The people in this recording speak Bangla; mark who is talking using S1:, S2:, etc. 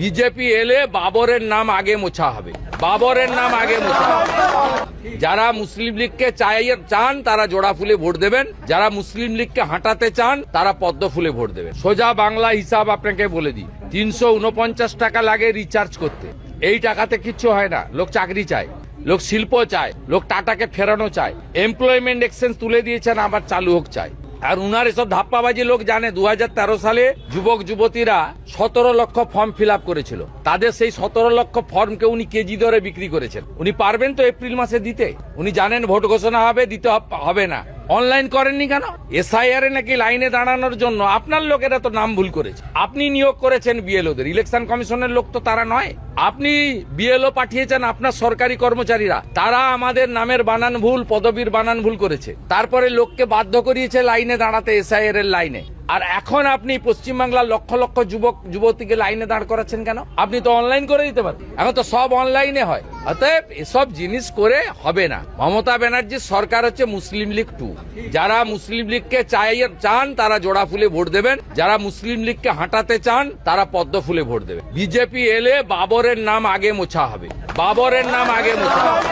S1: বিজেপি এলে বাবরের নাম আগে মোছা হবে, বাবরের নাম আগে মোছা হবে। যারা মুসলিম লীগকে চান তারা জোড়া ফুলে ভোট দেবেন, যারা মুসলিম লীগকে হাঁটাতে চান তারা পদ্ম ফুলে ভোট দেবেন। সোজা বাংলা হিসাব আপনাকে বলে দিই, 349 টাকা লাগে রিচার্জ করতে। এই টাকাতে কিচ্ছু হয় না। লোক চাকরি চায়, লোক শিল্প চায়, লোক টাটাকে ফেরানো চায়, এমপ্লয়মেন্ট এক্সচেঞ্জ তুলে দিয়েছেন আবার চালু হোক চায়। আর উনার এসব ধাপ্পাবাজি লোক জানে। 2013 সালে যুবক যুবতীরা 17 লক্ষ ফর্ম ফিল আপ করেছিল। তাদের সেই 17 লক্ষ ফর্মকে উনি কেজি দরে বিক্রি করেছেন। উনি পারবেন তো এপ্রিল মাসে দিতে? উনি জানেন ভোট ঘোষণা হবে, দিতে হবে না। অনলাইন করেননি কেন? এসআইআর এ নাকি লাইনে দাঁড়ানোর জন্য আপনার লোকেরা তো নাম ভুল করেছে। আপনি নিয়োগ করেছেন বিএলওদের, ইলেকশন কমিশনের লোক তো তারা নয়। আপনি বিএলও পাঠিয়েছেন আপনার সরকারি কর্মচারীরা, তারা আমাদের নামের বানান ভুল, পদবীর বানান ভুল করেছে। তারপরে লোককে বাধ্য করিয়েছে লাইনে দাঁড়াতে, এসআইআর এর লাইনে। আর এখন আপনি পশ্চিমবাংলার লক্ষ লক্ষ যুবক যুবতীকে লাইনে দাঁড় করাচ্ছেন কেন? আপনি তো অনলাইন করে দিতে পারেন। এখন তো সব অনলাইনে হয়। অতএব এসব জিনিস করে হবে না। মমতা ব্যানার্জির সরকার হচ্ছে মুসলিম লীগ 2। যারা মুসলিম লীগকে চান তারা জোড়া ফুলে ভোট দেবেন, যারা মুসলিম লীগকে হাঁটাতে চান তারা পদ্ম ফুলে ভোট দেবেন। বিজেপি এলে বাবরের নাম আগে মোছা হবে, বাবরের নাম আগে মোছা হবে।